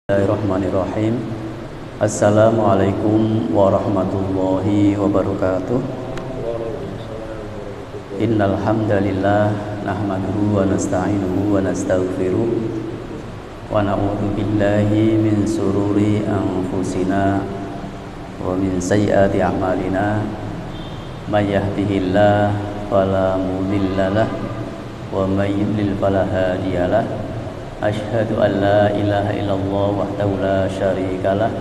Bismillahirrahmanirrahim. Assalamualaikum warahmatullahi wabarakatuh. Innal hamdalillah nahmaduhu wa nasta'inuhu wa nastaghfiruh wa na'udzu billahi min sururi anfusina wa min sayyiati a'malina. May yahdihillahu fala mudhillalah wa may yudlil fala hadiyalah. Asyhadu an la ilaha illallah wahdahu la syarikalah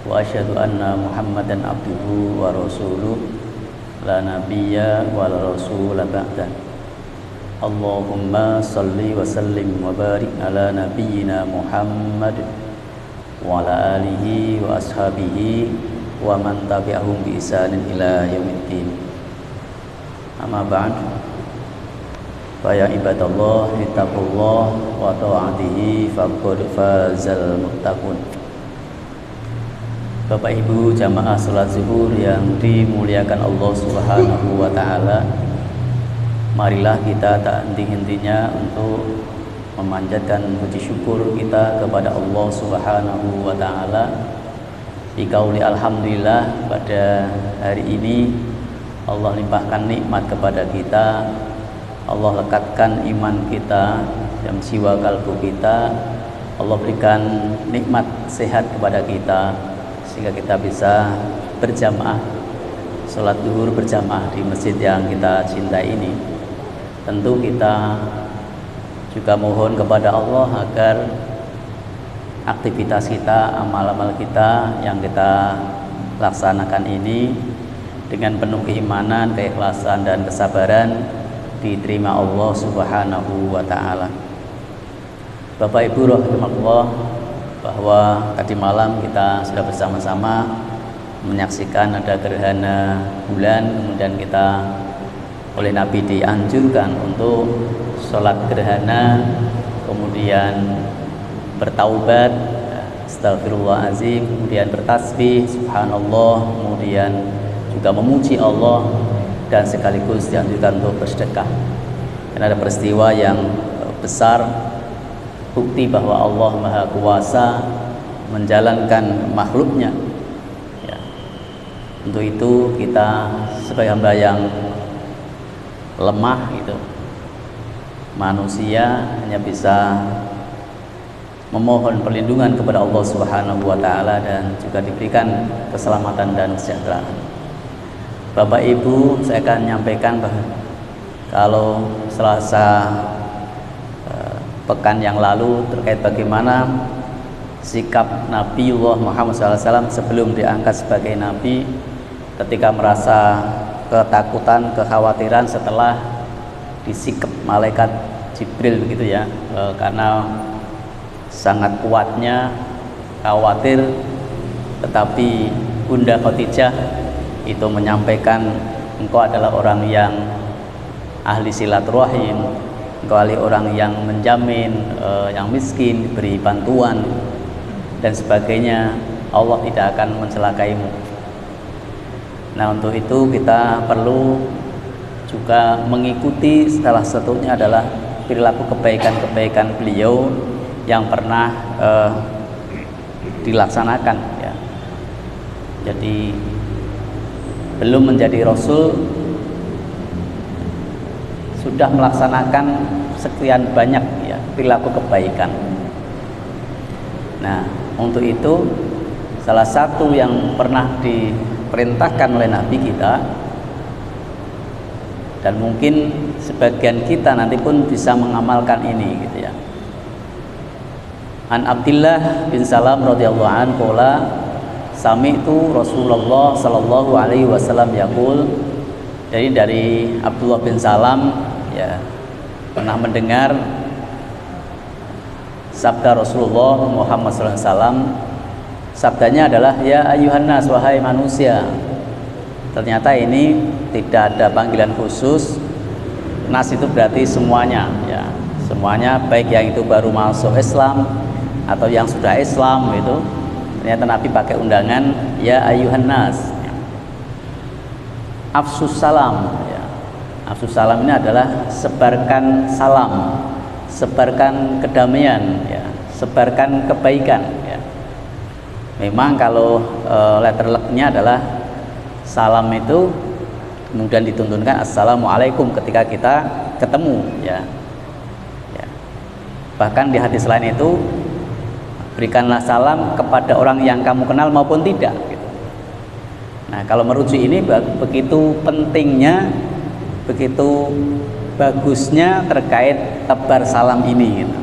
wa asyhadu anna Muhammadan abduhu wa rasuluh la nabiyya wa la rasula ba'dah. Allahumma salli wa sallim wa barik ala nabiyyina Muhammad wa ala alihi wa ashabihi wa man tabi'ahum bi ihsanin ila yaumiddin. Amma ba'd. Ya ibadallah, ittaqullah wa ta'atihi faqad fazal muttaqun. Bapak Ibu jamaah salat zuhur yang dimuliakan Allah Subhanahu wa taala, marilah kita tak henti-hentinya untuk memanjatkan puji syukur kita kepada Allah Subhanahu wa taala. Biqauli alhamdulillah, pada hari ini Allah limpahkan nikmat kepada kita. Allah lekatkan iman kita dan jiwa kalbu kita. Allah berikan nikmat sehat kepada kita sehingga kita bisa berjamaah sholat zuhur berjamaah di masjid yang kita cintai ini. Tentu kita juga mohon kepada Allah agar aktivitas kita, amal-amal kita yang kita laksanakan ini dengan penuh keimanan, keikhlasan dan kesabaran diterima Allah Subhanahu wa taala. Bapak Ibu rahimakumullah, bahwa tadi malam kita sudah bersama-sama menyaksikan ada gerhana bulan, kemudian kita oleh Nabi dianjurkan untuk sholat gerhana, kemudian bertaubat, astagfirullahaladzim, kemudian bertasbih, subhanallah, kemudian juga memuji Allah, dan sekaligus dianjurkan untuk bersedekah. Karena ada peristiwa yang besar, bukti bahwa Allah Maha Kuasa menjalankan makhluknya ya. Untuk itu kita sebagai hamba yang lemah itu, manusia hanya bisa memohon perlindungan kepada Allah Subhanahu wa taala dan juga diberikan keselamatan dan kesejahteraan. Bapak Ibu, saya akan menyampaikan bahwa kalau Selasa pekan yang lalu terkait bagaimana sikap Nabiullah Muhammad SAW sebelum diangkat sebagai Nabi, ketika merasa ketakutan, kekhawatiran setelah disikap malaikat Jibril begitu ya, karena sangat kuatnya khawatir, tetapi Bunda Khadijah itu menyampaikan, engkau adalah orang yang ahli silaturahim, engkau adalah orang yang menjamin yang miskin, beri bantuan dan sebagainya. Allah tidak akan mencelakaimu. Nah, untuk itu kita perlu juga mengikuti, salah satunya adalah perilaku kebaikan-kebaikan beliau yang pernah dilaksanakan ya. Jadi belum menjadi Rasul sudah melaksanakan sekian banyak ya perilaku kebaikan. Nah, untuk itu salah satu yang pernah diperintahkan oleh Nabi kita, dan mungkin sebagian kita nanti pun bisa mengamalkan ini gitu ya. An Abdillah bin Salam radhiyallahu anhu qala sami'tu Rasulullah sallallahu alaihi wasallam yaqul. Jadi dari Abdullah bin Salam ya, pernah mendengar sabda Rasulullah Muhammad sallallahu alaihi wasallam. Sabdanya adalah ya ayyuhan nas, wahai manusia. Ternyata ini tidak ada panggilan khusus. Nas itu berarti semuanya ya. Semuanya, baik yang itu baru masuk Islam atau yang sudah Islam itu. Ternyata Nabi pakai undangan ya ayyuhan nas ya. Afsus salam ya. Afsus salam ini adalah sebarkan salam, sebarkan kedamaian ya, sebarkan kebaikan ya. Memang kalau letter luck-nya adalah salam itu kemudian dituntunkan assalamualaikum ketika kita ketemu, ya. Bahkan di hadis lain itu, berikanlah salam kepada orang yang kamu kenal maupun tidak, gitu. Nah, kalau merujuk ini begitu pentingnya, begitu bagusnya terkait tebar salam ini, gitu.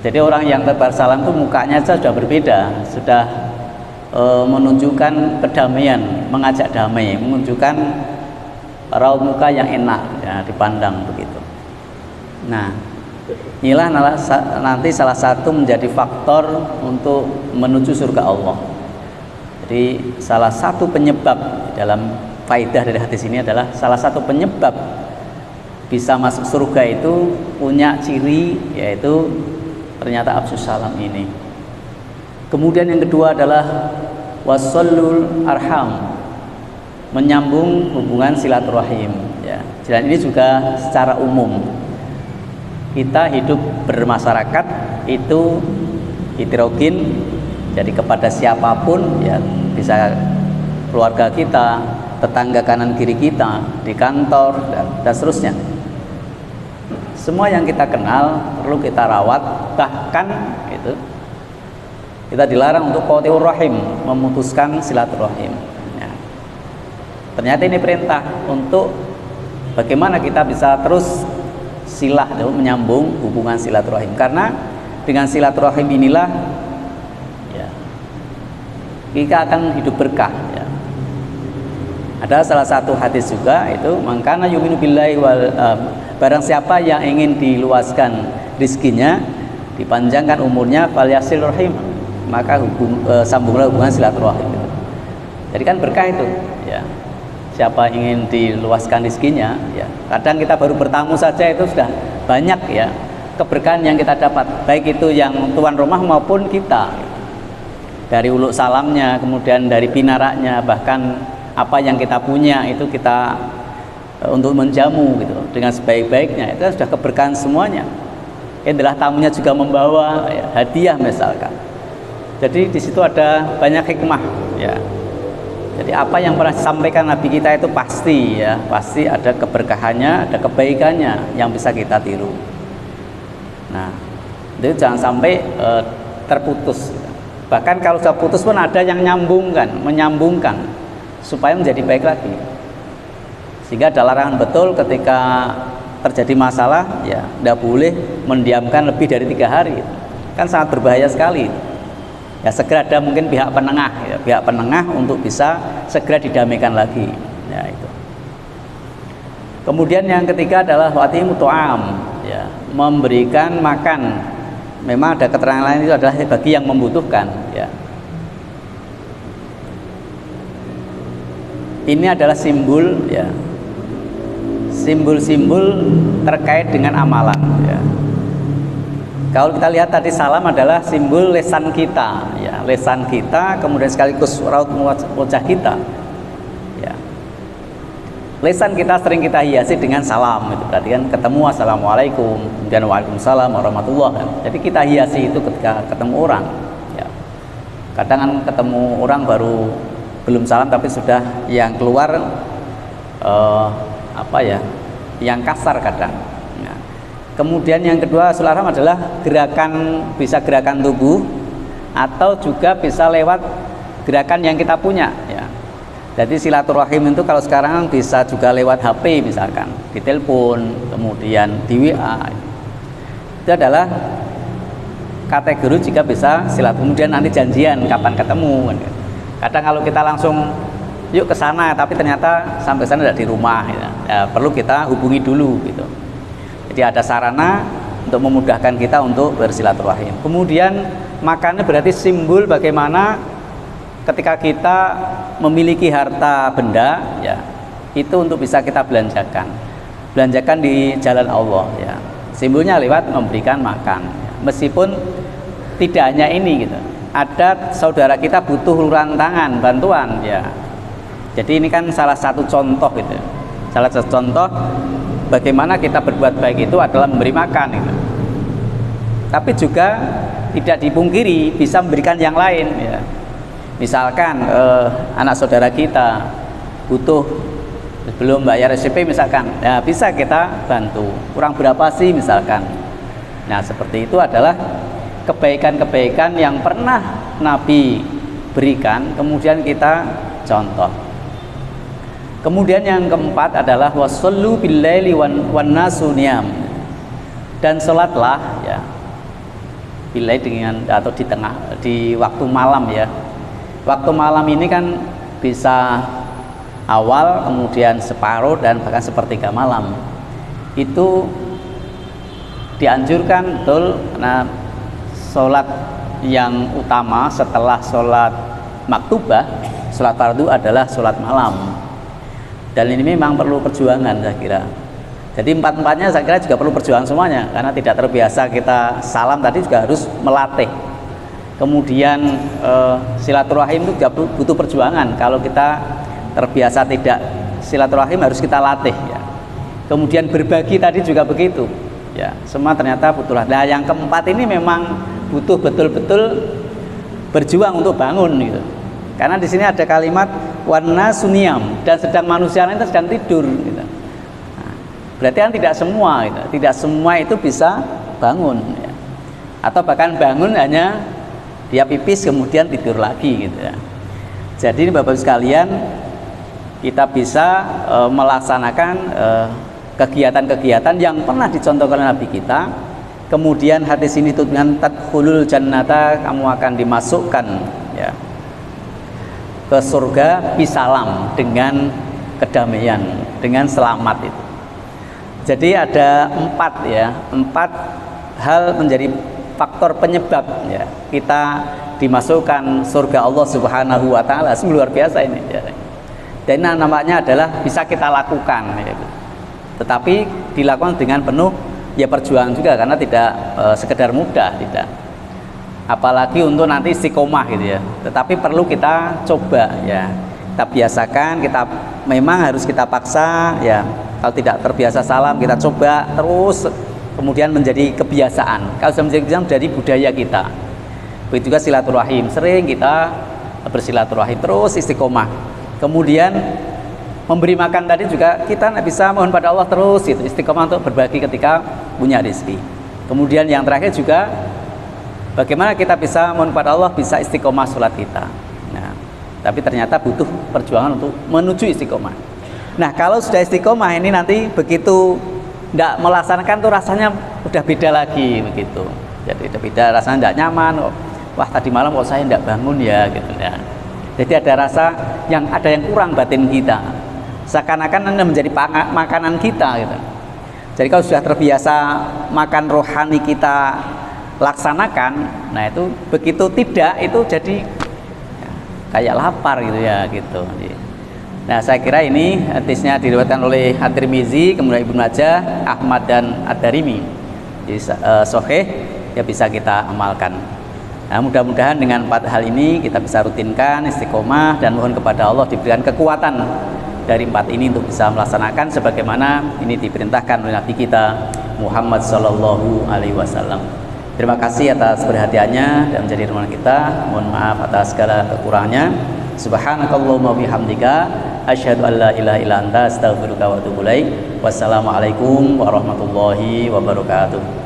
Jadi orang yang tebar salam itu mukanya saja sudah berbeda, sudah menunjukkan kedamaian, mengajak damai, menunjukkan raut muka yang enak, ya, dipandang begitu. Nah, inilah nanti salah satu menjadi faktor untuk menuju surga Allah. Jadi salah satu penyebab dalam faidah dari hadis ini adalah salah satu penyebab bisa masuk surga itu punya ciri, yaitu ternyata afsus salam ini. Kemudian yang kedua adalah wasalul arham, menyambung hubungan silaturahim, ya. Dan ini juga secara umum kita hidup bermasyarakat itu heterogen, jadi kepada siapapun, ya, bisa keluarga kita, tetangga kanan kiri kita, di kantor, dan seterusnya. Semua yang kita kenal perlu kita rawat, bahkan itu kita dilarang untuk qati'ur rahim, memutuskan silaturahim, ya. Ternyata ini perintah untuk bagaimana kita bisa terus silah, menyambung hubungan silaturahim, karena dengan silaturahim inilah, ya, kita akan hidup berkah, ya. Ada salah satu hadis juga itu, mangkana yu'minu billahi wal barang siapa yang ingin diluaskan rizkinya, dipanjangkan umurnya, falyasil rahim, maka sambunglah hubungan silaturahim. Jadi kan berkah itu, ya. Siapa ingin diluaskan rizkinya, ya, kadang kita baru bertamu saja itu sudah banyak, ya, keberkahan yang kita dapat, baik itu yang tuan rumah maupun kita, dari uluk salamnya, kemudian dari pinaraknya, bahkan apa yang kita punya itu kita untuk menjamu, gitu, dengan sebaik-baiknya, itu sudah keberkahan semuanya. Adalah tamunya juga membawa, ya, hadiah misalkan. Jadi di situ ada banyak hikmah, ya. Jadi apa yang pernah disampaikan Nabi kita itu pasti, ya, pasti ada keberkahannya, ada kebaikannya yang bisa kita tiru. Nah, itu jangan sampai terputus. Bahkan kalau sudah putus pun ada yang menyambungkan supaya menjadi baik lagi. Sehingga ada larangan betul ketika terjadi masalah, ya, tidak boleh mendiamkan lebih dari 3 hari. Kan sangat berbahaya sekali. Ya, segera ada mungkin pihak penengah, ya, pihak penengah untuk bisa segera didamaikan lagi, ya, itu. Kemudian yang ketiga adalah watimu to'am, ya, memberikan makan. Memang ada keterangan lain itu adalah bagi yang membutuhkan, ya. Ini adalah simbol, ya, simbol-simbol terkait dengan amalan, ya. Kalau kita lihat tadi salam adalah simbol lesan kita, ya, lesan kita, kemudian sekaligus raut wajah kita, ya. Lesan kita sering kita hiasi dengan salam, itu berarti kan ketemu assalamualaikum, kemudian waalaikumsalam warahmatullah, kan. Jadi kita hiasi itu ketika ketemu orang, ya. Kadang kan ketemu orang baru belum salam tapi sudah yang keluar yang kasar kadang. Kemudian yang kedua silaturahim adalah bisa gerakan tubuh atau juga bisa lewat gerakan yang kita punya, ya. Jadi silaturahim itu kalau sekarang bisa juga lewat HP misalkan, di telepon, kemudian di WA. Itu adalah kategori jika bisa silaturahim. Kemudian nanti janjian kapan ketemu. Kadang kalau kita langsung yuk ke sana tapi ternyata sampai sana tidak di rumah, ya, perlu kita hubungi dulu, gitu. Jadi ada sarana untuk memudahkan kita untuk bersilaturahim. Kemudian makannya berarti simbol bagaimana ketika kita memiliki harta benda, ya, itu untuk bisa kita belanjakan di jalan Allah, ya. Simbolnya lewat memberikan makan, ya. Meskipun tidak hanya ini, gitu. Ada saudara kita butuh uluran tangan, bantuan, ya. Jadi ini kan salah satu contoh, gitu. Salah satu contoh bagaimana kita berbuat baik itu adalah memberi makan, gitu. Tapi juga tidak dipungkiri bisa memberikan yang lain, ya. Misalkan anak saudara kita butuh belum bayar SPP misalkan, ya bisa kita bantu. Kurang berapa sih misalkan. Nah seperti itu adalah kebaikan-kebaikan yang pernah Nabi berikan, kemudian kita contoh. Kemudian yang keempat adalah wasallu billaili wan nasu niyam, dan sholatlah ya billail dengan atau di waktu malam ya. Waktu malam ini kan bisa awal, kemudian separuh, dan bahkan sepertiga malam. Itu dianjurkan betul, karena sholat yang utama setelah sholat maktubah, sholat fardu adalah sholat malam. Dan ini memang perlu perjuangan saya kira. Jadi empat-empatnya saya kira juga perlu perjuangan semuanya, karena tidak terbiasa kita salam tadi juga harus melatih. Kemudian silaturahim itu juga butuh perjuangan. Kalau kita terbiasa tidak silaturahim harus kita latih ya. Kemudian berbagi tadi juga begitu ya, semua ternyata butuh. Nah yang keempat ini memang butuh betul-betul berjuang untuk bangun gitu. Karena di sini ada kalimat warna suniam, dan sedang manusia lain itu sedang tidur gitu. Nah, berarti kan tidak semua gitu. Tidak semua itu bisa bangun ya. Atau bahkan bangun hanya dia pipis kemudian tidur lagi gitu ya. Jadi Bapak sekalian, kita bisa melaksanakan kegiatan-kegiatan yang pernah dicontohkan oleh Nabi kita. Kemudian hadis ini itu dengan tadkhulul jannata, kamu akan dimasukkan ya ke surga bisalam, dengan kedamaian, dengan selamat itu. Jadi ada empat hal menjadi faktor penyebab ya kita dimasukkan surga Allah Subhanahu wa taala. Luar biasa ini ya. Dan namanya adalah bisa kita lakukan ya. Tetapi dilakukan dengan penuh ya perjuangan juga, karena tidak sekedar mudah, tidak. Apalagi untuk nanti istiqomah gitu ya. Tetapi perlu kita coba ya. Kita biasakan, kita memang harus kita paksa ya. Kalau tidak terbiasa salam, kita coba terus, kemudian menjadi kebiasaan. Kalau sudah menjadi kebiasaan, menjadi budaya kita. Begitu juga silaturahim, sering kita bersilaturahim terus istiqomah. Kemudian memberi makan tadi juga kita bisa mohon pada Allah terus gitu, istiqomah untuk berbagi ketika punya rezeki. Kemudian yang terakhir juga bagaimana kita bisa mohon pada Allah bisa istiqomah sholat kita. Nah, tapi ternyata butuh perjuangan untuk menuju istiqomah. Nah, kalau sudah istiqomah ini nanti begitu tidak melaksanakan tuh rasanya udah beda lagi begitu. Jadi udah beda, rasanya tidak nyaman. Wah, tadi malam kok saya tidak bangun ya gitu ya. Jadi ada rasa yang kurang batin kita. Seakan-akan Anda menjadi makanan kita gitu. Jadi kalau sudah terbiasa makan rohani kita laksanakan, nah itu begitu tidak itu jadi ya, kayak lapar gitu ya gitu. Nah saya kira ini hadisnya diriwayatkan oleh At-Tirmizi, kemudian Ibnu Majah, Ahmad dan Ad-Darimi. Jadi sahih ya, bisa kita amalkan. Nah mudah-mudahan dengan 4 hal ini kita bisa rutinkan istiqomah, dan mohon kepada Allah diberikan kekuatan dari 4 ini untuk bisa melaksanakan sebagaimana ini diperintahkan oleh Nabi kita Muhammad Sallallahu Alaihi Wasallam. Terima kasih atas perhatiannya dan menjadi rumah kita. Mohon maaf atas segala kekurangannya. Subhanakallahumma bihamdika asyhadu an la ilaha illa anta astaghfiruka wa atubu ilaik. Wassalamualaikum warahmatullahi wabarakatuh.